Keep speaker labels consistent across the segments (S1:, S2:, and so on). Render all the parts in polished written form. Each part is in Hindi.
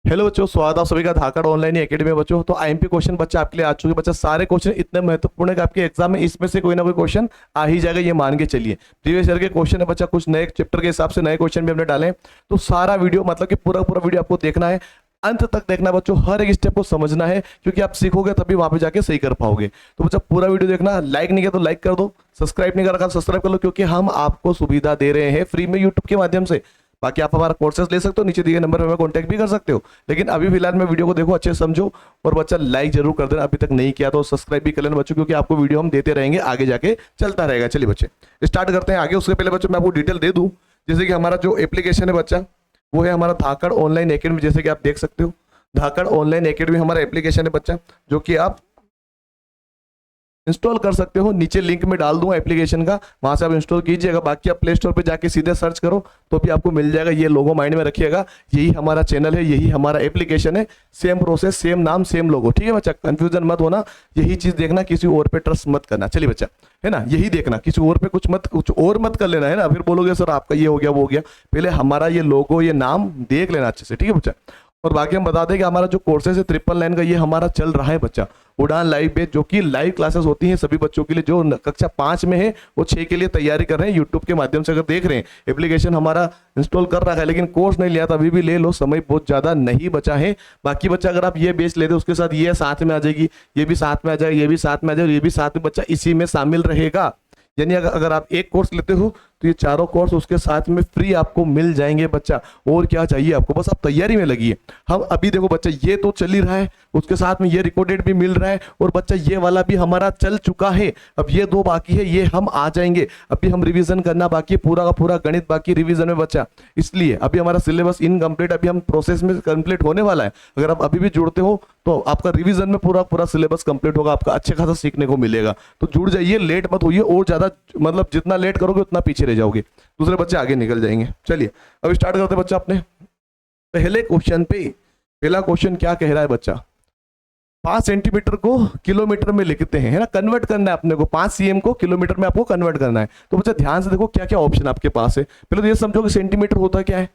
S1: हेलो बच्चों, स्वागत है आप सभी का धाकड़ ऑनलाइन एकेडमी में। बच्चों तो आईएमपी क्वेश्चन बच्चा आपके लिए आ चुके हैं। बच्चा सारे क्वेश्चन इतने महत्वपूर्ण है कि आपके एग्जाम में इसमें से कोई ना कोई क्वेश्चन आ ही जाएगा, ये मान के चलिए। प्रीवियस ईयर के क्वेश्चन है बच्चा, कुछ नए चैप्टर के हिसाब से नए क्वेश्चन भी हमने डाले हैं। तो सारा वीडियो मतलब कि पूरा पूरा वीडियो आपको देखना है, अंत तक देखना है बच्चों, हर एक स्टेप को समझना है, क्योंकि आप सीखोगे तभी वहां पे जाके सही कर पाओगे। तो बच्चा पूरा वीडियो देखना, लाइक नहीं किया तो लाइक कर दो, सब्सक्राइब नहीं कर रखा तो सब्सक्राइब कर लो, क्योंकि हम आपको सुविधा दे रहे हैं फ्री में यूट्यूब के माध्यम से। बाकी आप हमारा कोर्सेज ले सकते हो, नीचे दिए गए नंबर पर हमें कॉन्टैक्ट भी कर सकते हो। लेकिन अभी फिलहाल में वीडियो को देखो, अच्छे से समझो, और बच्चा लाइक जरूर कर देना, अभी तक नहीं किया तो सब्सक्राइब भी कर लेना बच्चों, क्योंकि आपको वीडियो हम देते रहेंगे, आगे जाके चलता रहेगा। चलिए बच्चे स्टार्ट करते हैं आगे। उसके पहले बच्चों मैं आपको डिटेल दे दूं, जैसे कि हमारा जो एप्लीकेशन है बच्चा, वो है हमारा धाकड़ ऑनलाइन एकेडमी। जैसे कि आप देख सकते हो, धाकड़ ऑनलाइन एकेडमी हमारा एप्लीकेशन है बच्चा, जो कि आप इंस्टॉल कर सकते हो। नीचे लिंक में डाल दूंगा एप्लीकेशन का, वहां से आप इंस्टॉल कीजिएगा। बाकी आप प्ले स्टोर पे जाके सीधे सर्च करो तो भी आपको मिल जाएगा। ये लोगो माइंड में रखिएगा, यही हमारा चैनल है, यही हमारा एप्लीकेशन है। सेम प्रोसेस, सेम नाम, सेम लोगो, ठीक है बच्चा, कंफ्यूजन मत होना। यही चीज देखना, किसी और पे ट्रस्ट मत करना। चलिए बच्चा, है ना, यही देखना, किसी और पे कुछ और मत कर लेना, है ना। फिर बोलोगे सर आपका ये हो गया वो हो गया। पहले हमारा ये लोगो, ये नाम देख लेना अच्छे से, ठीक है बच्चा। और बाकी हम बता दें कि हमारा जो कोर्सेज है 999 का, ये हमारा चल रहा है बच्चा, उड़ान लाइव पे, जो कि लाइव क्लासेस होती हैं सभी बच्चों के लिए। जो कक्षा 5 में है वो 6 के लिए तैयारी कर रहे हैं यूट्यूब के माध्यम से। अगर देख रहे हैं एप्लीकेशन हमारा इंस्टॉल कर रखा है, लेकिन कोर्स नहीं लिया, तो अभी भी ले लो, समय बहुत ज़्यादा नहीं बचा है। बाकी बच्चा अगर आप ये बेच लेते उसके साथ ये साथ में आ जाएगी, ये भी साथ में आ जाएगा, ये भी साथ में आ जाएगा, ये भी साथ में बच्चा इसी में शामिल रहेगा। यानी अगर आप एक कोर्स लेते हो तो ये चारों कोर्स उसके साथ में फ्री आपको मिल जाएंगे बच्चा। और क्या चाहिए आपको, बस आप तैयारी में लगिए। हम अभी देखो बच्चा, ये तो चल ही रहा है, उसके साथ में ये रिकॉर्डेड भी मिल रहा है, और बच्चा ये वाला भी हमारा चल चुका है। अब ये 2 बाकी है, ये हम आ जाएंगे। अभी हम रिवीजन करना बाकी है, पूरा का पूरा गणित बाकी रिवीजन में बच्चा। इसलिए अभी हमारा सिलेबस इनकम्प्लीट, अभी हम प्रोसेस में कंप्लीट होने वाला है। अगर आप अभी भी जुड़ते हो तो आपका रिवीजन में पूरा पूरा सिलेबस कंप्लीट होगा, आपका अच्छे खासा सीखने को मिलेगा। तो जुड़ जाइए, लेट मत होइए, और ज्यादा मतलब जितना लेट करोगे उतना पीछे रह जाओगे, दूसरे बच्चे आगे निकल जाएंगे। चलिए अब स्टार्ट करते हैं बच्चा अपने पहले क्वेश्चन पे। पहला क्वेश्चन क्या कह रहा है बच्चा, 5 सेंटीमीटर को किलोमीटर में लिखते हैं, है ना, कन्वर्ट करना है अपने को, 5 cm को किलोमीटर में आपको कन्वर्ट करना है। तो बच्चा ध्यान से देखो क्या क्या ऑप्शन आपके पास है। पहले तो ये समझो कि सेंटीमीटर होता क्या है।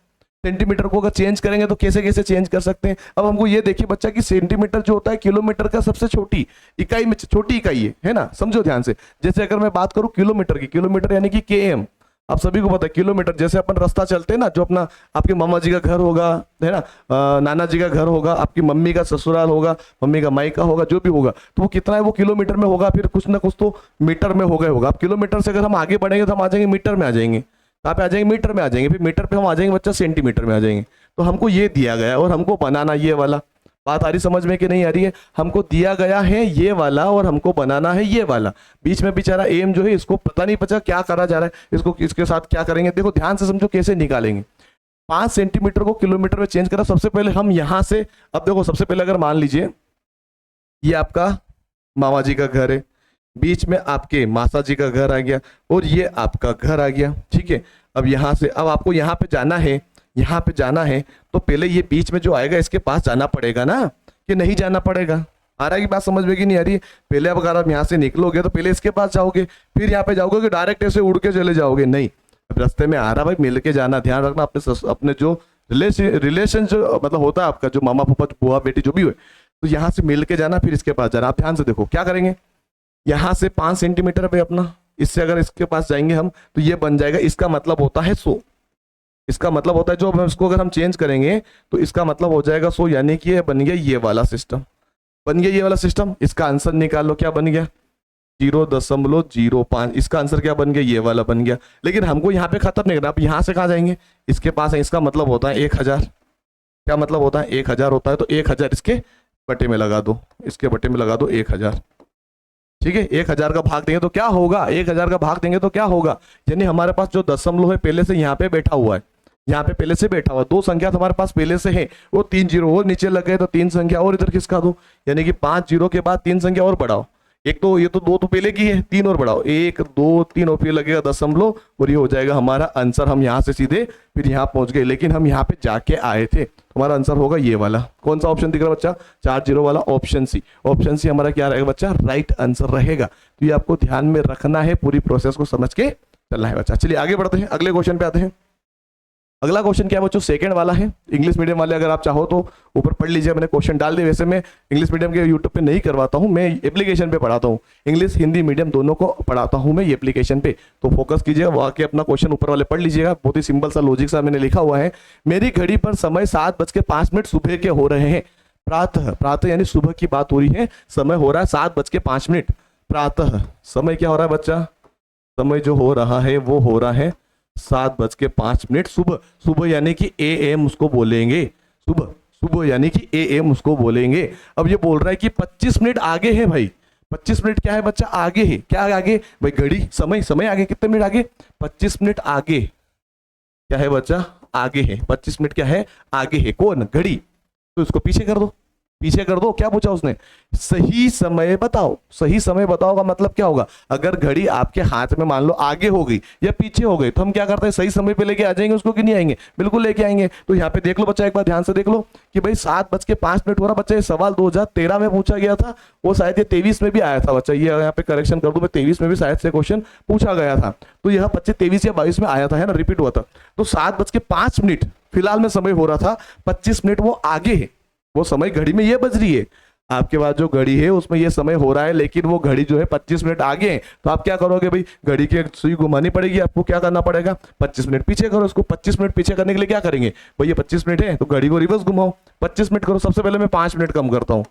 S1: सेंटीमीटर को अगर चेंज करेंगे तो कैसे कैसे चेंज कर सकते हैं। अब हमको ये देखिए बच्चा कि सेंटीमीटर जो होता है किलोमीटर का सबसे छोटी इकाई में छोटी इकाई है ना, समझो ध्यान से। जैसे अगर मैं बात करूं किलोमीटर की, किलोमीटर यानी कि km, आप सभी को पता है किलोमीटर। जैसे अपन रास्ता चलते हैं ना, जो अपना आपके मामा जी का घर होगा, है ना, नाना जी का घर होगा, आपकी मम्मी का ससुराल होगा, मम्मी का मायका होगा, जो भी होगा, तो वो कितना है, वो किलोमीटर में होगा। फिर कुछ ना कुछ तो मीटर में होगा। अब किलोमीटर से अगर हम आगे बढ़ेंगे तो हम आ जाएंगे मीटर में, आ जाएंगे कहाँ पे, आ जाएंगे मीटर में आ जाएंगे। फिर मीटर पे हम आ जाएंगे बच्चा सेंटीमीटर में आ जाएंगे। तो हमको ये दिया गया है और हमको बनाना ये वाला। बात आ रही समझ में कि नहीं आ रही है। हमको दिया गया है ये वाला और हमको बनाना है ये वाला। बीच में बेचारा एम जो है, इसको पता नहीं बचा क्या करा जा रहा है, इसको इसके साथ क्या करेंगे। देखो ध्यान से समझो कैसे निकालेंगे। 5 सेंटीमीटर को किलोमीटर में चेंज करा। सबसे पहले हम यहां से, अब देखो सबसे पहले अगर मान लीजिए ये आपका मामा जी का घर है, बीच में आपके मासा जी का घर आ गया, और ये आपका घर आ गया, ठीक है। अब यहाँ से, अब आपको यहाँ पे जाना है, यहाँ पे जाना है, तो पहले ये बीच में जो आएगा इसके पास जाना पड़ेगा ना, कि नहीं जाना पड़ेगा। आ रहा है कि बात समझ में कि नहीं आ रही है। पहले अब अगर आप यहाँ से निकलोगे तो पहले इसके पास जाओगे, फिर यहाँ पे जाओगे कि डायरेक्ट ऐसे उड़ के चले जाओगे, नहीं। अब रास्ते में आ रहा भाई, मिल के जाना, ध्यान रखना। अपने जो रिलेशन जो मतलब होता है आपका, जो मामा पापा बुआ बेटी जो भी हो, तो यहाँ से मिल के जाना, फिर इसके पास जाना। आप ध्यान से देखो क्या करेंगे, यहाँ से 5 सेंटीमीटर पे अपना, इससे अगर इसके पास जाएंगे हम तो ये बन जाएगा, इसका मतलब होता है 100। इसका मतलब होता है जो हम इसको अगर हम चेंज करेंगे तो इसका मतलब हो जाएगा 100, यानी कि ये बन गया ये वाला सिस्टम, बन गया ये वाला सिस्टम। इसका आंसर निकाल लो, क्या बन गया 0.05। इसका आंसर क्या बन गया, ये वाला बन गया। लेकिन हमको यहाँ पे खत्म नहीं करना, आप यहाँ से कहाँ जाएंगे, इसके पास है, इसका मतलब होता है 1000। क्या मतलब होता है, 1000 होता है। तो 1000 इसके बटे में लगा दो, इसके बटे में लगा दो 1000, ठीक है। 1000 का भाग देंगे तो क्या होगा, 1000 का भाग देंगे तो क्या होगा, यानी हमारे पास जो दशमलव है पहले से यहाँ पे बैठा हुआ है, यहाँ पे पहले से बैठा हुआ 2 संख्या तो हमारे पास पहले से है, वो 3 जीरो और नीचे लग गए तो 3 संख्या और इधर खिसका दो, यानी कि 5 जीरो के बाद 3 संख्या और बढ़ाओ। एक तो ये तो 2 तो पहले की है, 3 और बढ़ाओ, 1 2 3 और फिर लगेगा दशमलव, और ये हो जाएगा हमारा आंसर। हम यहाँ से सीधे फिर यहाँ पहुंच गए, लेकिन हम यहाँ पे जाके आए थे। हमारा आंसर होगा ये वाला। कौन सा ऑप्शन दिख रहा है बच्चा, 40 वाला, ऑप्शन सी। ऑप्शन सी हमारा क्या रहेगा बच्चा, राइट आंसर रहेगा। तो ये आपको ध्यान में रखना है, पूरी प्रोसेस को समझ के चलना है बच्चा। चलिए आगे बढ़ते हैं, अगले क्वेश्चन पे आते हैं। अगला क्वेश्चन क्या है बच्चों, सेकंड वाला है। इंग्लिश मीडियम वाले अगर आप चाहो तो ऊपर पढ़ लीजिए, मैंने क्वेश्चन डाल दिए। वैसे मैं इंग्लिश मीडियम के यूट्यूब पे नहीं करवाता हूँ, मैं एप्लीकेशन पे पढ़ाता हूँ। इंग्लिश हिंदी मीडियम दोनों को पढ़ाता हूँ मैं ये एप्लीकेशन पे, तो फोकस कीजिएगा, वहाँ के अपना क्वेश्चन ऊपर वाले पढ़ लीजिएगा। बहुत ही सिंपल सा लॉजिक सा मैंने लिखा हुआ है। मेरी घड़ी पर समय 7:05 सुबह के हो रहे हैं। प्रातः, प्रातः यानी सुबह की बात हो रही है, समय हो रहा है 7:05। प्रातः समय क्या हो रहा है बच्चा, समय जो हो रहा है वो हो रहा है 7:05 सुबह। सुबह यानी कि AM उसको बोलेंगे, सुबह, सुबह यानी कि AM उसको बोलेंगे। अब ये बोल रहा है कि 25 मिनट आगे है भाई। 25 मिनट क्या है बच्चा, आगे है। क्या आगे भाई, घड़ी, समय, समय आगे, कितने मिनट आगे, 25 मिनट आगे। क्या है बच्चा, आगे है। 25 मिनट क्या है, आगे है। कौन, घड़ी। तो इसको पीछे कर दो, पीछे कर दो। क्या पूछा उसने, सही समय बताओ। सही समय बताओ का मतलब क्या होगा, अगर घड़ी आपके हाथ में मान लो आगे हो गई या पीछे हो गई, तो हम क्या करते हैं, सही समय पे लेके आ जाएंगे उसको कि नहीं आएंगे, बिल्कुल लेके आएंगे। तो यहाँ पे देख लो बच्चा, एक बार ध्यान से देख लो कि भाई 7:05 हो रहा। बच्चा ये सवाल 2013 में पूछा गया था, वो शायद ये 23 में भी आया था बच्चा। ये यहाँ पे करेक्शन कर दूं मैं, 23 में भी शायद से क्वेश्चन पूछा गया था। तो यह 23 या 22 में आया था, है ना, रिपीट हुआ था। तो 7:05 फिलहाल में समय हो रहा था, 25 मिनट वो आगे है। वो समय घड़ी में ये बज रही है, आपके पास जो घड़ी है उसमें ये समय हो रहा है, लेकिन वो घड़ी जो है 25 मिनट आगे है। तो आप क्या करोगे भाई, घड़ी की सुई घुमानी पड़ेगी आपको। क्या करना पड़ेगा, 25 मिनट पीछे करो इसको। 25 मिनट पीछे करने के लिए क्या करेंगे भाई, ये 25 मिनट है तो घड़ी को रिवर्स घुमाओ, 25 मिनट करो। सबसे पहले मैं 5 मिनट कम करता हूँ।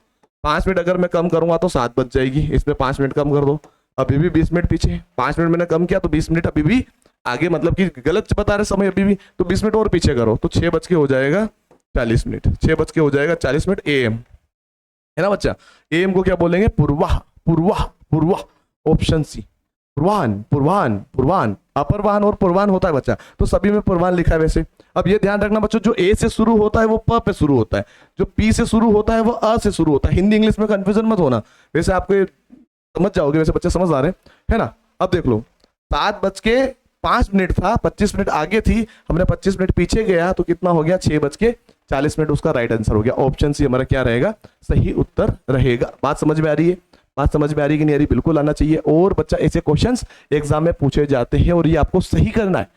S1: 5 मिनट अगर मैं कम करूंगा तो 7 बज जाएगी, इसमें 5 मिनट कम कर दो। अभी भी 20 मिनट पीछे, 5 मिनट मैंने कम किया तो 20 मिनट अभी भी आगे, मतलब कि गलत बता रहे समय अभी भी। तो 20 मिनट और पीछे करो तो 6 बज के हो जाएगा 40 मिनट। 6 बज के हो जाएगा 40 मिनट AM, है ना बच्चा। AM को क्या बोलेंगे, पूर्वाह, पूर्वाह, पूर्वाह। Option C, पूर्वान, पूर्वान, पूर्वान। अपूर्वान और पूर्वान होता है बच्चा, तो सभी में पूर्वान लिखा है वैसे। अब ये ध्यान रखना बच्चों, जो A से शुरू होता है वो प पे शुरू होता है, जो P से शुरू होता है वो अ से शुरू होता है। हिंदी इंग्लिश में कंफ्यूजन मत होना, वैसे आपको ये समझ जाओगे, वैसे बच्चे समझ आ रहे हैं, है ना। अब देख लो, 7:05 था, 25 मिनट आगे थी, हमने 25 मिनट पीछे गया तो कितना हो गया, 6:40 मिनट। उसका राइट आंसर हो गया। ऑप्शन सी हमारा क्या रहेगा, सही उत्तर रहेगा। बात समझ में आ रही है, बात समझ में आ रही है कि नहीं आ रही, बिल्कुल आना चाहिए। और बच्चा ऐसे क्वेश्चंस एग्जाम में पूछे जाते हैं और ये आपको सही करना है।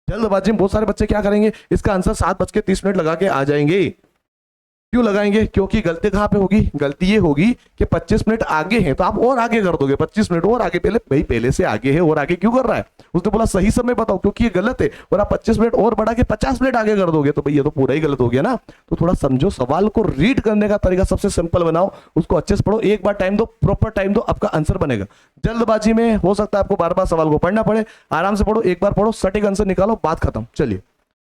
S1: जल्दबाजी में बहुत सारे बच्चे क्या करेंगे, इसका आंसर 7:30 लगा के आ जाएंगे। क्यों लगाएंगे, क्योंकि गलती कहां पे होगी, गलती ये होगी कि 25 मिनट आगे हैं तो आप और आगे कर दोगे, 25 मिनट और आगे। पहले भाई पहले से आगे है और आगे क्यों कर रहा है, उसने बोला सही समय बताओ, क्योंकि ये गलत है, और आप 25 मिनट और बढ़ा के 50 मिनट आगे कर दोगे तो भाई ये तो पूरा ही गलत हो गया ना। तो थोड़ा समझो, सवाल को रीड करने का तरीका सबसे सिंपल बनाओ, उसको अच्छे से पढ़ो, एक बार टाइम दो, प्रॉपर टाइम दो, आपका आंसर बनेगा। जल्दबाजी में हो सकता है आपको बार बार सवाल को पढ़ना पड़े, आराम से पढ़ो, एक बार पढ़ो, सटीक आंसर निकालो, बात खत्म। चलिए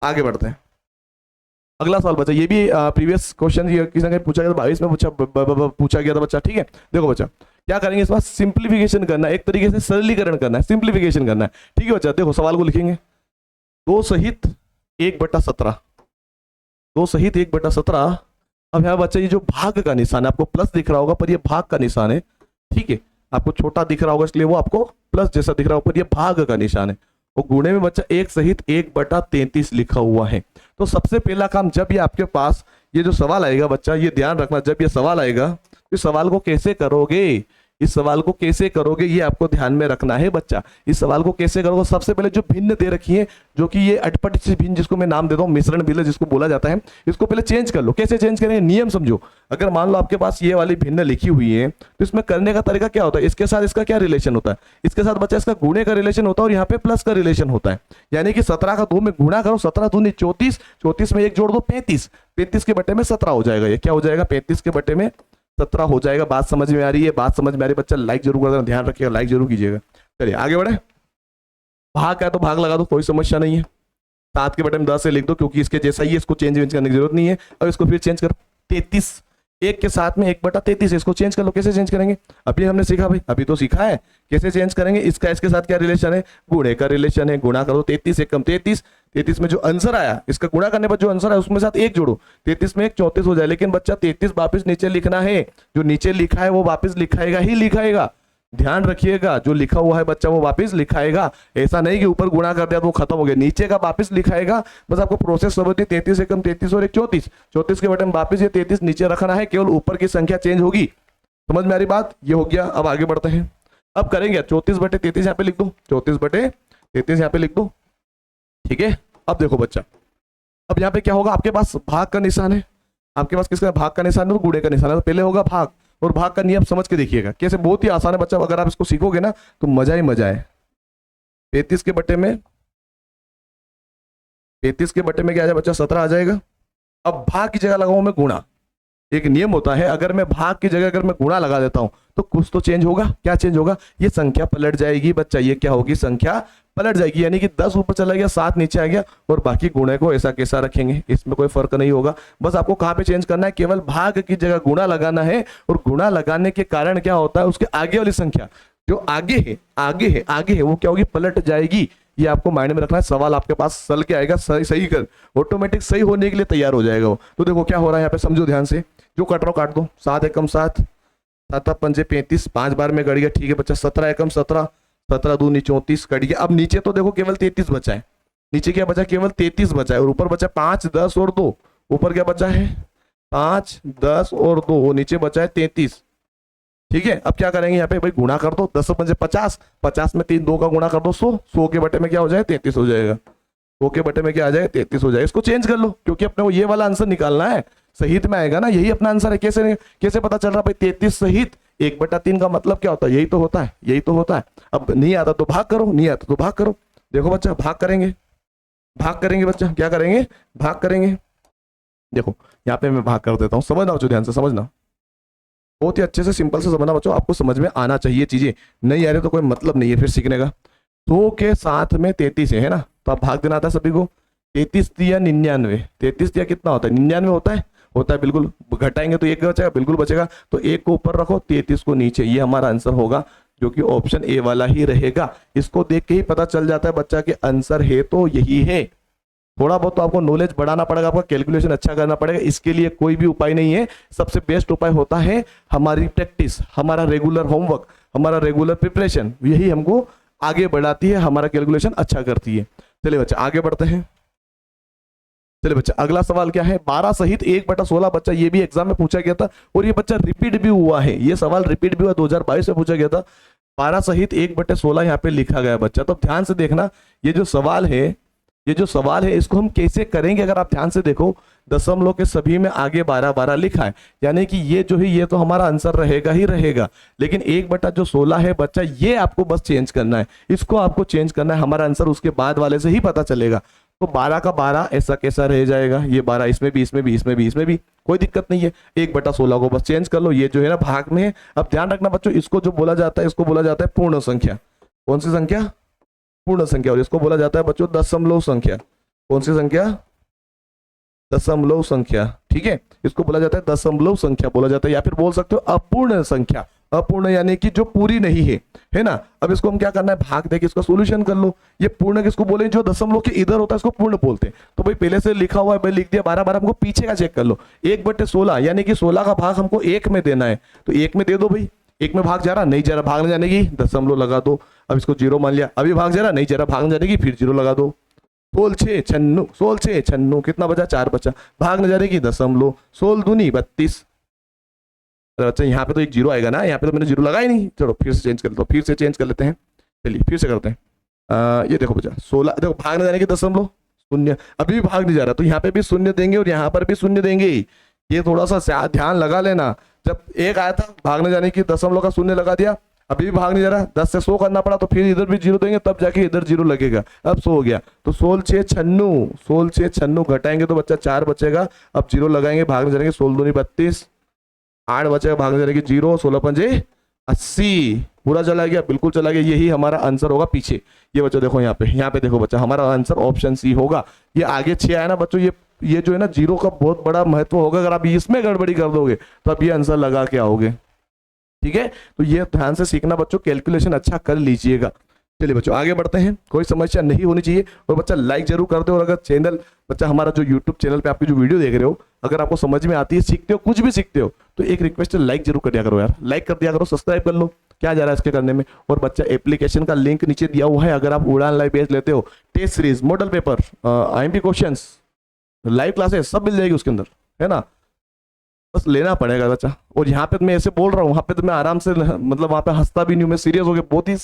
S1: आगे बढ़ते हैं। अगला सवाल बच्चा, ये भी प्रीवियस क्वेश्चन किसी ने पूछा गया था, 22 में पूछा गया था बच्चा। ठीक है, देखो बच्चा क्या करेंगे, इस बार सिंप्लीफिकेशन करना है, एक तरीके से सरलीकरण करना है, सिंप्लीफिकेशन करना है। ठीक है बच्चा, देखो सवाल को लिखेंगे, 2 सहित 1/17, 2 सहित 1/17। अब यहाँ बच्चा ये जो भाग का निशान है, आपको प्लस दिख रहा होगा पर ये भाग का निशान है। ठीक है, आपको छोटा दिख रहा होगा इसलिए वो आपको प्लस जैसा दिख रहा होगा, पर ये भाग का निशान है। और गुणे में बच्चा 1 सहित 1/33 लिखा हुआ है। तो सबसे पहला काम, जब ये आपके पास ये जो सवाल आएगा बच्चा, ये ध्यान रखना, जब ये सवाल आएगा तो इस सवाल को कैसे करोगे, इस सवाल को कैसे करोगे ये आपको ध्यान में रखना है बच्चा। इस सवाल को कैसे करोगे, सबसे पहले जो भिन्न दे रखी है, जो कि ये अटपट सी भिन्न, जिसको मैं नाम देता हूँ मिश्रण भिन्न जिसको बोला जाता है, इसको पहले चेंज कर लो। कैसे चेंज करेंगे, नियम समझो। अगर मान लो आपके पास ये वाली भिन्न लिखी हुई है तो इसमें करने का तरीका क्या होता है, इसके साथ इसका क्या रिलेशन होता है, इसके साथ बच्चा इसका गुणे का रिलेशन होता है और यहाँ पे प्लस का रिलेशन होता है। यानी कि 17 का 2 में गुणा करो, 17 दूनी 34, 34 में 1 जोड़ दो 35, 35 के बटे में 17 हो जाएगा। ये क्या हो जाएगा, 35 के बटे में 17 हो जाएगा। बात समझ में आ रही है, बात समझ में आ रही है बच्चा, लाइक जरूर कर देना, ध्यान रखिएगा, लाइक जरूर कीजिएगा। चलिए आगे बढ़े। भाग का है तो भाग लगा दो, कोई समस्या नहीं है। 7 के बटे में 10 से लिख दो, क्योंकि इसके जैसा ही है, इसको चेंज करने की जरूरत नहीं है। अब इसको फिर चेंज करो, 33, 1 के साथ में 1/33, इसको चेंज कर लो। कैसे चेंज करेंगे, अभी हमने सीखा भाई, अभी तो सीखा है कैसे चेंज करेंगे। इसका इसके साथ क्या रिलेशन है, गुणे का रिलेशन है। गुणा करो, 33 1 कम 33, 33 में जो आंसर आया, इसका गुणा करने पर जो आंसर आया उसमें साथ 1 जोड़ो, 33 में 1 34 हो जाए। लेकिन बच्चा 33 वापस नीचे लिखना है, जो नीचे लिखा है वो वापस लिखाएगा ही लिखाएगा, ध्यान रखिएगा। जो लिखा हुआ है बच्चा वो वापस लिखाएगा, ऐसा नहीं कि ऊपर गुणा कर दिया तो वो खत्म हो गया, नीचे का वापस लिखाएगा। बस आपको प्रोसेस समझनी, 33 1 कम 33 और 1 34, 34 के बटन वापस ये 33 नीचे रखना है, केवल ऊपर की संख्या चेंज होगी। समझ में आ रही बात, ये हो गया। अब आगे बढ़ते हैं। अब करेंगे 34/33 यहाँ पे लिख दो, 34/33 यहाँ पे लिख दो। ठीक है, अब देखो बच्चा, अब यहाँ पे क्या होगा, आपके पास भाग का निशान है, आपके पास किसका भाग का निशान है, तो गुणे का निशान है, तो पहले होगा भाग, और भाग का नियम समझ के देखिएगा कैसे, बहुत ही आसान है बच्चा, अगर आप इसको सीखोगे ना तो मजा ही मजा है। 33 के बटे में 33 के बटे में क्या आ जाएगा बच्चा, 17 आ जाएगा। अब भाग की जगह लगाऊं मैं गुणा, एक नियम होता है, अगर मैं भाग की जगह अगर मैं गुणा लगा देता हूं तो कुछ तो चेंज होगा, क्या चेंज होगा, ये संख्या पलट जाएगी बच्चा, ये क्या होगी, संख्या पलट जाएगी, यानी कि 10 ऊपर चला गया, 7 नीचे आ गया, और बाकी गुणे को ऐसा कैसा रखेंगे, इसमें कोई फर्क नहीं होगा। बस आपको कहां पे चेंज करना है, केवल भाग की जगह गुणा लगाना है, और गुणा लगाने के कारण क्या होता है, उसके आगे वाली संख्या जो आगे है वो क्या होगी, पलट जाएगी। ये आपको माइंड में रखना है, सवाल आपके पास सल के आएगा, सही सही कर, ऑटोमेटिक सही होने के लिए तैयार हो जाएगा वो। तो देखो क्या हो रहा है यहाँ पे, समझो ध्यान से, जो कट रहा हूं काट दो, 7 एकम 7, 7 पंजे 35, 5 बार में गड़ गया, ठीक है बच्चा, 17 एकम 17, 17 दूनी 34 कट गया। अब नीचे तो देखो केवल 33 बचा है, नीचे क्या बचा, केवल 33 बचा है, और ऊपर बचा 5 10 और 2, ऊपर क्या बचा है 5 10 और 2, वो नीचे बचा है 33, ठीक है। अब क्या करेंगे यहाँ पे भाई, गुणा कर दो, 10 पंजे 50, 50 में 3 2 का गुणा कर दो 100, 100 के बटे में क्या हो जाए 33 हो जाएगा, 100 के बटे में क्या आ जाएगा 33 हो जाएगा। इसको चेंज कर लो, क्योंकि अपने को ये वाला आंसर निकालना है, सहित में आएगा ना, यही अपना आंसर है। कैसे कैसे पता चल रहा भाई, 33 सहित 1/3 का मतलब क्या होता है, यही तो होता है, यही तो होता है। अब नहीं आता तो भाग करो, नहीं आता तो भाग करो। देखो बच्चा, भाग करेंगे बच्चा, क्या करेंगे, भाग करेंगे। देखो यहाँ पे मैं भाग कर देता हूँ, समझना बच्चों, ध्यान से समझना, बहुत ही अच्छे से सिंपल से समझना बच्चों, आपको समझ में आना चाहिए चीजें, नहीं आ रही तो कोई मतलब नहीं है फिर सीखने का। 2 के साथ में 33 है ना, तो आप भाग देना आता है सभी को, 33 दिया 99, 33 दिया कितना होता है 99 होता है बिल्कुल, घटाएंगे तो 1 बचेगा, बिल्कुल बचेगा, तो 1 को ऊपर रखो, 33 को नीचे, ये हमारा आंसर होगा, जो कि ऑप्शन ए वाला ही रहेगा। इसको देख के ही पता चल जाता है बच्चा के आंसर है तो यही है। थोड़ा बहुत तो आपको नॉलेज बढ़ाना पड़ेगा, आपका कैलकुलेशन अच्छा करना पड़ेगा, इसके लिए कोई भी उपाय नहीं है, सबसे बेस्ट उपाय होता है हमारी प्रैक्टिस, हमारा रेगुलर होमवर्क, हमारा रेगुलर प्रिपरेशन, यही हमको आगे बढ़ाती है, हमारा कैलकुलेशन अच्छा करती है। चलिए बच्चा आगे बढ़ते हैं। चलिए बच्चा अगला सवाल क्या है, 12 सहित 1/16 बच्चा, ये भी एग्जाम में पूछा गया था, और ये बच्चा रिपीट भी हुआ है, ये सवाल रिपीट भी हुआ, 2022 में पूछा गया था। 12 सहित 1/16 यहाँ पे लिखा गया बच्चा, तो ध्यान से देखना, ये जो सवाल है इसको हम कैसे करेंगे, अगर आप ध्यान से देखो, दशमलव के सभी में आगे 12 लिखा है, यानी कि ये जो है ये तो हमारा आंसर रहेगा ही रहेगा, लेकिन 1/16 है बच्चा, ये आपको बस चेंज करना है, इसको आपको चेंज करना है, हमारा आंसर उसके बाद वाले से ही पता चलेगा। तो 12 का 12 ऐसा कैसा रह जाएगा, ये 12 इसमें भी कोई दिक्कत नहीं है, 1/16 को बस चेंज कर लो, ये जो है ना भाग में है। अब ध्यान रखना बच्चों, इसको जो बोला जाता है, इसको बोला जाता है पूर्ण संख्या। कौन सी संख्या, पूर्ण संख्या, और इसको बोला जाता है बच्चों दशमलव संख्या। कौन सी संख्या, दशमलव संख्या, ठीक है, इसको बोला जाता है दशमलव संख्या बोला जाता है, या फिर बोल सकते हो अपूर्ण संख्या, अपूर्ण यानी कि जो पूरी नहीं है ना। अब इसको हम क्या करना है, भाग देके इसका सॉल्यूशन कर लो। ये पूर्ण किसको बोले, जो दशमलव के इधर होता है इसको पूर्ण बोलते हैं। तो भाई पहले से लिखा हुआ है, भाई लिख दिया 12, हमको पीछे का चेक कर लो, 1/16 यानी कि 16 का भाग हमको 1 में देना है, तो 1 में दे दो भाई, 1 में भाग जा रहा, नहीं जा रहा, भागने जाने की दशमलव लगा दो। अब इसको 0 मान लिया, अभी भाग जा रहा, नहीं जा रहा, भागने जाने की, फिर 0 लगा दो। 16 6 96 कितना बचा, 4 बचा, भागने जाने की दशमलव, 16 दूनी 32। अच्छा यहाँ पे तो एक 0 आएगा ना, यहाँ पे तो मैंने 0 लगाया नहीं, चलो फिर से चेंज कर लेते हैं, फिर से चेंज कर लेते हैं, चलिए फिर से करते हैं। ये देखो बचा 16, देखो भागने जाने की दशमलव, शून्य, अभी भी भाग नहीं जा रहा, तो यहाँ पे भी शून्य देंगे और यहाँ पर भी शून्य देंगे। ये थोड़ा सा ध्यान लगा लेना, जब 1 आया था भागने जाने की दशमलव का शून्य लगा दिया, अभी भी भाग नहीं जा रहा, 10 से 100 करना पड़ा, तो फिर इधर भी 0 देंगे, तब जाके इधर 0 लगेगा। अब 100 हो गया, तो 16 6 96 घटाएंगे तो बच्चा 4 बचेगा, अब 0 लगाएंगे, भागने जाएंगे, 16 दूनी 32, 8 बचेगा, भागने जाने की 0, 16 पंजे 80, पूरा चला गया, बिल्कुल चला गया, यही हमारा आंसर होगा पीछे। ये बच्चों देखो यहाँ पे देखो बच्चा, हमारा आंसर ऑप्शन सी होगा। ये आगे 6 आया ना बच्चों, ये जो है ना 0 का बहुत बड़ा महत्व होगा, अगर आप इसमें गड़बड़ी कर दोगे तो आप ये आंसर लगा के आओगे, ठीक है। तो ये ध्यान से सीखना बच्चों, कैलकुलेशन अच्छा कर लीजिएगा। चलिए बच्चों आगे बढ़ते हैं, कोई समस्या नहीं होनी चाहिए, और बच्चा लाइक जरूर कर दो, और अगर चैनल बच्चा हमारा जो यूट्यूब चैनल पे आपकी जो वीडियो देख रहे हो, अगर आपको समझ में आती है, सीखते हो, कुछ भी सीखते हो, तो एक रिक्वेस्ट है, लाइक जरूर कर दिया करो यार, लाइक कर दिया करो, सब्सक्राइब कर लो, क्या जा रहा है इसके करने में। और बच्चा एप्लीकेशन का लिंक नीचे दिया हुआ है, अगर आप उड़ान लाइव बेच लेते हो, test series, model paper, IMP questions, live classes सब मिल जाएगी उसके अंदर, है ना, बस लेना पड़ेगा बच्चा। और यहाँ पे मैं ऐसे बोल रहा हूँ, वहाँ पे तो मैं आराम से, मतलब वहाँ पे हंसता भी नहीं हूँ, मैं सीरियस हो गया, बहुत ही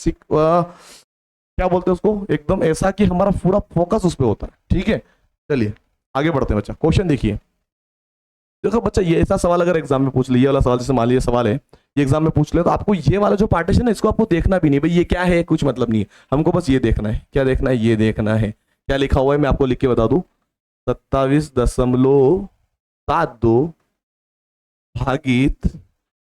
S1: क्या बोलते हैं उसको, एकदम ऐसा कि हमारा पूरा फोकस उस पर होता है, ठीक है। चलिए आगे बढ़ते हैं बच्चा, क्वेश्चन देखिए। देखो बच्चा, ये ऐसा सवाल अगर एग्जाम में पूछ लिया, ये वाला सवाल जैसे मान लीजिए सवाल है, ये एग्जाम में पूछ ले, तो आपको ये वाला जो पार्टीशन है इसको आपको देखना भी नहीं, भाई ये क्या है, कुछ मतलब नहीं है, हमको बस ये देखना है। क्या देखना है? ये देखना है क्या लिखा हुआ है, मैं आपको लिख के बता दूं, 27.72 भागित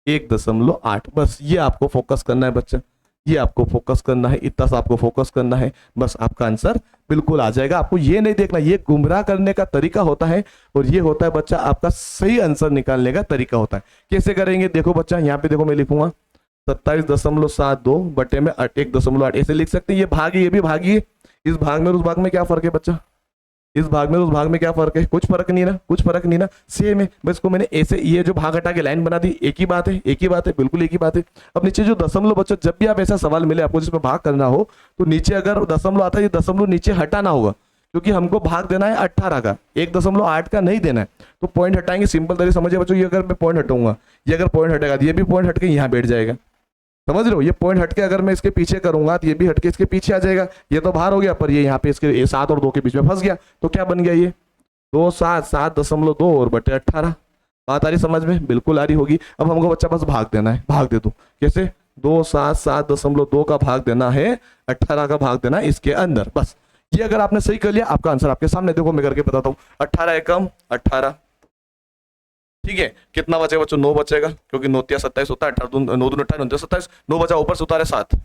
S1: 1.8, बस ये आपको फोकस करना है बच्चा, ये आपको फोकस करना है, इतना सा आपको फोकस करना है, बस आपका आंसर बिल्कुल आ जाएगा। आपको ये नहीं देखना, ये गुमराह करने का तरीका होता है, और ये होता है बच्चा आपका सही आंसर निकालने का तरीका होता है। कैसे करेंगे? देखो बच्चा, यहाँ पे देखो मैं लिखूंगा 27.72 बटे में 1.8, ऐसे लिख सकते हैं। ये भाग है, ये भी भाग ही है, इस भाग में और उस भाग में क्या फर्क है बच्चा? इस भाग में उस भाग में क्या फर्क है? कुछ फर्क नहीं ना, कुछ फर्क नहीं ना, सेम है। बस इसको मैंने ऐसे, ये जो भाग हटा के लाइन बना दी, एक ही बात है, एक ही बात है, बिल्कुल एक ही बात है। अब नीचे जो दशमलव बच्चा, जब भी आप ऐसा सवाल मिले आपको जिसमें भाग करना हो, तो नीचे अगर दशमलव आता है, ये दशमलव नीचे हटाना होगा, क्योंकि हमको भाग देना है 18 का, 1.8 का नहीं देना है, तो पॉइंट हटाएंगे। सिंपल तरीके समझिए बच्चों, ये अगर मैं पॉइंट हटाऊंगा, ये अगर पॉइंट हटेगा, ये भी पॉइंट हटके यहाँ बैठ जाएगा, समझ रहे हो? ये पॉइंट हटके अगर मैं इसके पीछे करूंगा तो ये भी हटके इसके पीछे आ जाएगा, ये तो बाहर हो गया, पर ये यहाँ पे इसके 7 और 2 के बीच में फंस गया, तो क्या बन गया? ये 2 7 7.2 और बटे 18। बात आ रही समझ में? बिल्कुल आ रही होगी। अब हमको बच्चा बस भाग देना है, भाग दे दो। कैसे? 2 7 7.2 का भाग देना है 18 का भाग देना है इसके अंदर, बस। ये अगर आपने सही कर लिया, आपका आंसर आपके सामने, देखो मैं करके बताता हूँ। 18 एकम 18, ठीक है। कितना बचेगा बच्चों? 9 बचेगा, क्योंकि 9 3 27 होता है, 18 2 9 2 18 29 27, 9 बचा, ऊपर से उतारे 7,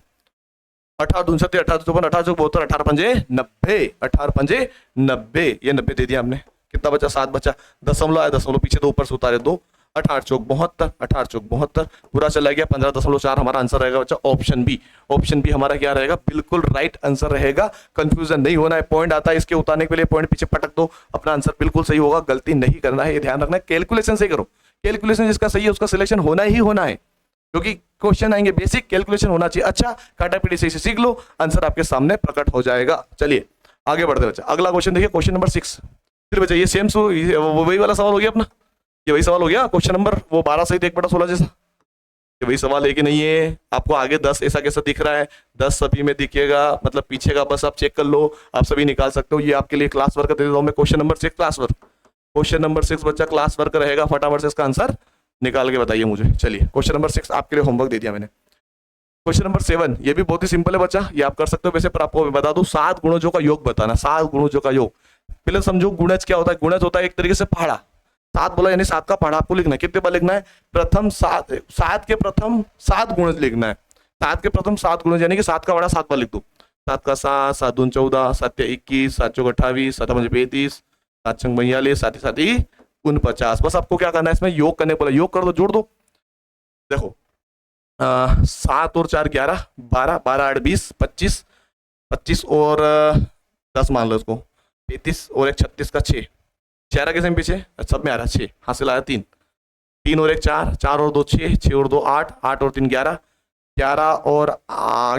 S1: 18 2 37 18 54 18 72 18 पंजे 90, 18 पंजे 90, ये 90 दे दिया हमने। कितना बचा? 7 बचा, दशमलव आया, दशमलव पीछे तो ऊपर से उतारे 2, 18 चौक 72, 18 चौक 72, पूरा चला गया 15.4। हमारा आंसर रहेगा बच्चा ऑप्शन बी। ऑप्शन बी हमारा क्या रहेगा? बिल्कुल राइट आंसर रहेगा। कंफ्यूजन नहीं होना है, पॉइंट आता है इसके उतारने के लिए पॉइंट पीछे पटक दो, अपना आंसर बिल्कुल सही होगा, गलती नहीं करना है, ये ध्यान रखना है। कैलकुलेशन से करो, कैलकुलेशन जिसका सही है उसका सिलेक्शन होना ही होना है, क्योंकि क्वेश्चन आएंगे, बेसिक कैलकुलेशन होना चाहिए। अच्छा, काटापीटी से सीख लो, आंसर आपके सामने प्रकट हो जाएगा। चलिए आगे बढ़ते बच्चा, अगला क्वेश्चन देखिए, क्वेश्चन नंबर 6। फिर बच्चा ये सेम वही वाला सवाल हो गया अपना, ये वही सवाल हो गया, क्वेश्चन नंबर वो 12 सहित 1/16 जैसा, ये वही सवाल है कि नहीं है? आपको आगे 10 ऐसा कैसा दिख रहा है? 10 सभी में दिखेगा, मतलब पीछे का बस आप चेक कर लो, आप सभी निकाल सकते हो। ये आपके लिए क्लास वर्क दे देता हूं मैं, question number 6 class work. Question number 6 बच्चा क्लास वर्क रहेगा, फटाफट से इसका आंसर निकाल के बताइए मुझे। चलिए क्वेश्चन नंबर 6 आपके लिए होमवर्क दे दिया मैंने। क्वेश्चन नंबर 7, ये भी बहुत ही सिंपल है बच्चा, ये आप कर सकते हो वैसे, पर आपको बता दूं 7 गुणजों का योग बताना। 7 गुणजों का योग, पहले समझो गुणज क्या होता है। गुणज होता है एक तरीके से पहाड़ा, 7 बोला यानी 7 का पहाड़ा आपको लिखना है। कितने बार लिखना है? प्रथम 7 के प्रथम 7 गुणज लिखना है। 7 के प्रथम 7 गुणज यानी कि 7 का बड़ा 7 बार लिख दो। 7 का 7, 7 दून 14, 7 21, 7 चौक 28, 7 5 35, 7 6 42, 7 7 49। बस आपको क्या करना है, इसमें योग करने बोला, योग कर दो, जोड़ दो। देखो 7 और 4 11, 12 12 8 20 25, 25 और 10 मान लो इसको, 35 और 1 36 का 6, 6 किसमें पीछे? सब में आ रहा है 6, हासिल आया 3, 3 और 1 4, 4 और 2 6, 6 और 2 8, 8 और 3 11, 11 और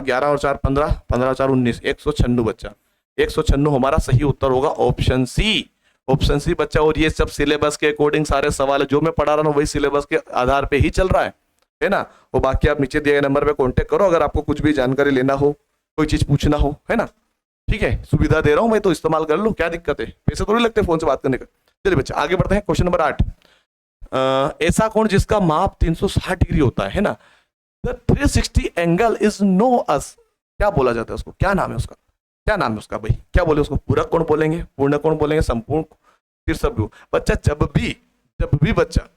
S1: 11 और 4 15, 15 और 4 19, 196 बच्चा। 196 हमारा सही उत्तर होगा ऑप्शन सी। ऑप्शन सी बच्चा। और ये सब सिलेबस के अकॉर्डिंग सारे सवाल है, जो मैं पढ़ा रहा हूँ वही सिलेबस के आधार पे ही चल रहा है ना। वो बाकी आप नीचे दिए गए नंबर पे कांटेक्ट करो अगर आपको कुछ भी जानकारी लेना हो, कोई चीज पूछना हो, है ना। ठीक है, सुविधा दे रहा हूं मैं, तो इस्तेमाल कर लो, क्या दिक्कत है? पैसे थोड़ी लगते फोन से बात करने का। चलिए बच्चा आगे बढ़ते हैं। क्वेश्चन नंबर 8, ऐसा कोण जिसका माप 360 डिग्री होता है ना, the 360 angle is know us, क्या बोला जाता है उसको? क्या नाम है उसका? क्या नाम है उसका भाई? क्या बोले उसको? पूरक कोण बोलेंगे, पूर्ण कोण बोलेंगे, संपूर्ण तिरछा बच्चा। जब भी बच्चा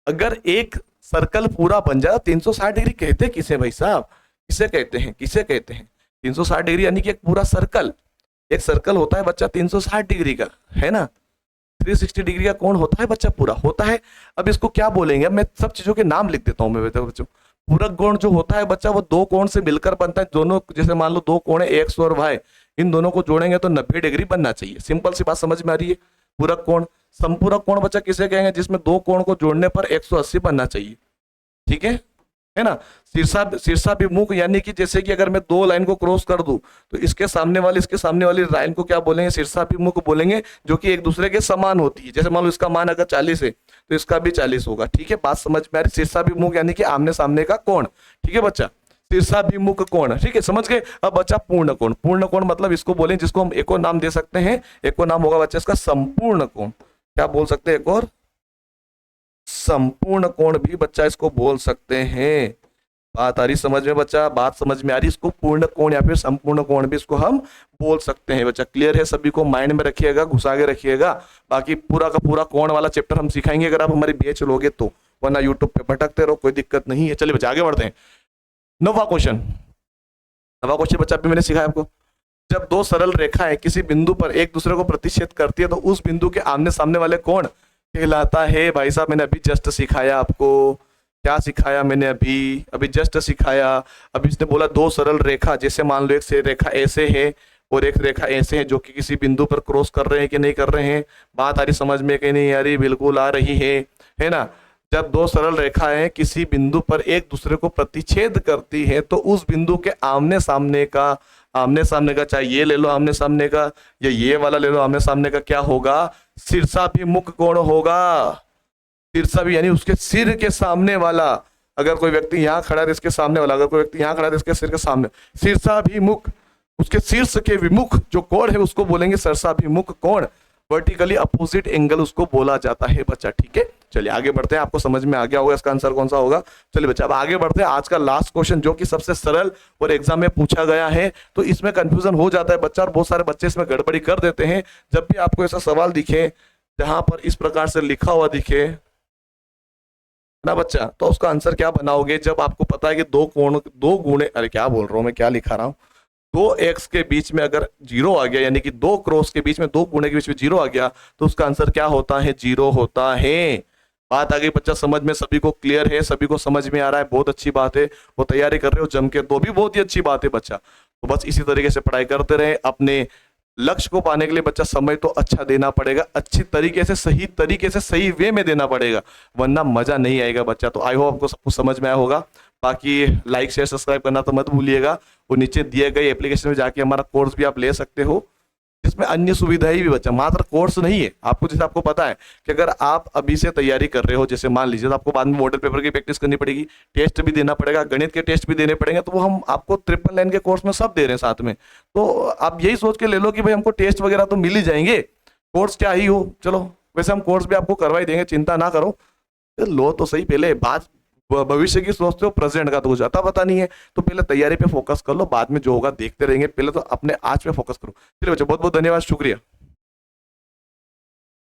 S1: अगर एक सर्कल पूरा बन जाए, 360 डिग्री कहते किसे भाई साहब? किसे कहते हैं? किसे कहते हैं 360 डिग्री? यानी कि एक पूरा सर्कल, एक सर्कल होता है बच्चा 360 डिग्री का, है ना। 360 डिग्री का कोण होता है बच्चा, पूरा होता है। अब इसको क्या बोलेंगे? अब मैं सब चीजों के नाम लिख देता हूं मैं बच्चों। पूरक कोण जो होता है बच्चा, वो दो कोण से मिलकर बनता है। दोनों, जैसे मान लो 2 कोण है एक्स और वाई, इन दोनों को जोड़ेंगे तो 90 डिग्री बनना चाहिए। सिंपल सी बात समझ में आ रही है? पूरक कोण। संपूरक कोण बच्चा किसे कहेंगे? जिसमें 2 कोण को जोड़ने पर 180 बनना चाहिए, ठीक है ना। शीर्षाभिमुख यानी कि जैसे कि अगर मैं 2 लाइन को क्रॉस कर दूं तो इसके सामने वाली लाइन को क्या बोलेंगे? शीर्षाभिमुख बोलेंगे, जो कि एक दूसरे के समान होती है। जैसे मान लो इसका मान अगर 40 है तो इसका भी 40 होगा, ठीक है। बात समझ में आ रही? शीर्षाभिमुख यानी कि आमने सामने का कोण, ठीक है बच्चा। शीर्षाभिमुख कोण, ठीक है, समझ गए। अब बच्चा पूर्ण कोण, पूर्ण कोण मतलब इसको बोलें जिसको हम एक और नाम दे सकते हैं, एक और नाम होगा बच्चा इसका संपूर्ण कोण। क्या बोल सकते हैं? एक और संपूर्ण कोण भी बच्चा इसको बोल सकते हैं। बात आ रही समझ में बच्चा? बात समझ में आ रही? इसको पूर्ण कोण या फिर संपूर्ण कोण भी इसको हम बोल सकते हैं बच्चा। क्लियर है? सभी को माइंड में रखिएगा, घुसा के रखिएगा। बाकी पूरा का पूरा कोण वाला चैप्टर हम सिखाएंगे अगर आप हमारी बैच लोगे तो, वरना यूट्यूब पे भटकते रहो, कोई दिक्कत नहीं है। चलिए बच्चा आगे बढ़ते हैं। 9वां क्वेश्चन, 9वां क्वेश्चन बच्चा अभी मैंने सिखाया आपको। जब दो सरल रेखाएं किसी बिंदु पर एक दूसरे को प्रतिच्छेद करती है तो उस बिंदु के आमने सामने वाले कोण कहलाता है। भाई साहब मैंने अभी जस्ट सिखाया आपको। क्या सिखाया मैंने? अभी जस्ट सिखाया। अभी इसने बोला दो सरल रेखा, जैसे मान लो एक से रेखा ऐसे है और एक रेखा ऐसे है, जो कि किसी बिंदु पर क्रॉस कर रहे हैं कि नहीं कर रहे हैं। बात आ रही समझ में कि नहीं आ रही? बिल्कुल आ रही है ना। जब दो सरल रेखाएं किसी बिंदु पर एक दूसरे को प्रतिच्छेद करती है तो उस बिंदु के आमने सामने का, चाहे ये ले लो आमने सामने का या ये वाला ले लो आमने सामने का, क्या होगा? शीर्षाभिमुख कोण होगा। शीर्षा भी यानी उसके सिर के सामने वाला। अगर कोई व्यक्ति यहाँ खड़ा है इसके सामने वाला, अगर कोई व्यक्ति यहाँ खड़ा है इसके सिर के सामने, शीर्षाभिमुख, उसके शीर्ष के विमुख जो कोण है उसको बोलेंगे शीर्षाभिमुख कोण। वर्टिकली अपोजिट एंगल उसको बोला जाता है बच्चा, ठीक है। चलिए आगे बढ़ते हैं। आपको समझ में आ गया होगा इसका आंसर कौन सा होगा। चलिए बच्चा अब आगे बढ़ते हैं। आज का लास्ट क्वेश्चन जो कि सबसे सरल और एग्जाम में पूछा गया है, तो इसमें कंफ्यूजन हो जाता है बच्चा और बहुत सारे बच्चे इसमें गड़बड़ी कर देते हैं। जब भी आपको ऐसा सवाल दिखे जहां पर इस प्रकार से लिखा हुआ दिखे ना बच्चा, तो उसका आंसर क्या बनाओगे? जब आपको पता है कि दो गुणे, अरे क्या बोल रहा हूं मैं, क्या लिखा रहा हूं, 2x के बीच में अगर 0 आ गया, यानी कि दो क्रॉस के बीच में, दो गुणे के बीच में 0 आ गया, तो उसका आंसर क्या होता है? 0 होता है। बात आ गई बच्चा समझ में? सभी को क्लियर है? सभी को समझ में आ रहा है? बहुत अच्छी बात है। वो तैयारी कर रहे हो जम के तो भी बहुत ही अच्छी बात है बच्चा। तो बस इसी तरीके से पढ़ाई करते रहे। अपने लक्ष्य को पाने के लिए बच्चा समय तो अच्छा देना पड़ेगा, अच्छी तरीके से, सही तरीके से, सही वे में देना पड़ेगा, वरना मजा नहीं आएगा बच्चा। तो आई होप आपको सब कुछ समझ में आया होगा। बाकी लाइक शेयर सब्सक्राइब करना तो मत भूलिएगा। और नीचे दिए गए एप्लीकेशन में जाके हमारा कोर्स भी आप ले सकते हो, जिसमें अन्य सुविधाएं भी बच्चा, मात्र कोर्स नहीं है। आपको जैसे आपको पता है कि अगर आप अभी से तैयारी कर रहे हो, जैसे मान लीजिए, तो आपको बाद में मॉडल पेपर की प्रैक्टिस करनी पड़ेगी, टेस्ट भी देना पड़ेगा, गणित के टेस्ट भी देने पड़ेंगे, तो वो हम आपको 999 के कोर्स में सब दे रहे हैं साथ में। तो आप यही सोच के ले लो कि भाई हमको टेस्ट वगैरह तो मिल ही जाएंगे, कोर्स क्या ही हो। चलो वैसे हम कोर्स भी आपको करवा ही देंगे, चिंता ना करो। लो तो सही, पहले बात भविष्य की सोचते हो, प्रेजेंट का तो कुछ आता पता नहीं है। तो पहले तैयारी पे फोकस कर लो, बाद में जो होगा देखते रहेंगे। पहले तो अपने आज पे फोकस करो। चलिए बच्चों बहुत बहुत धन्यवाद, शुक्रिया।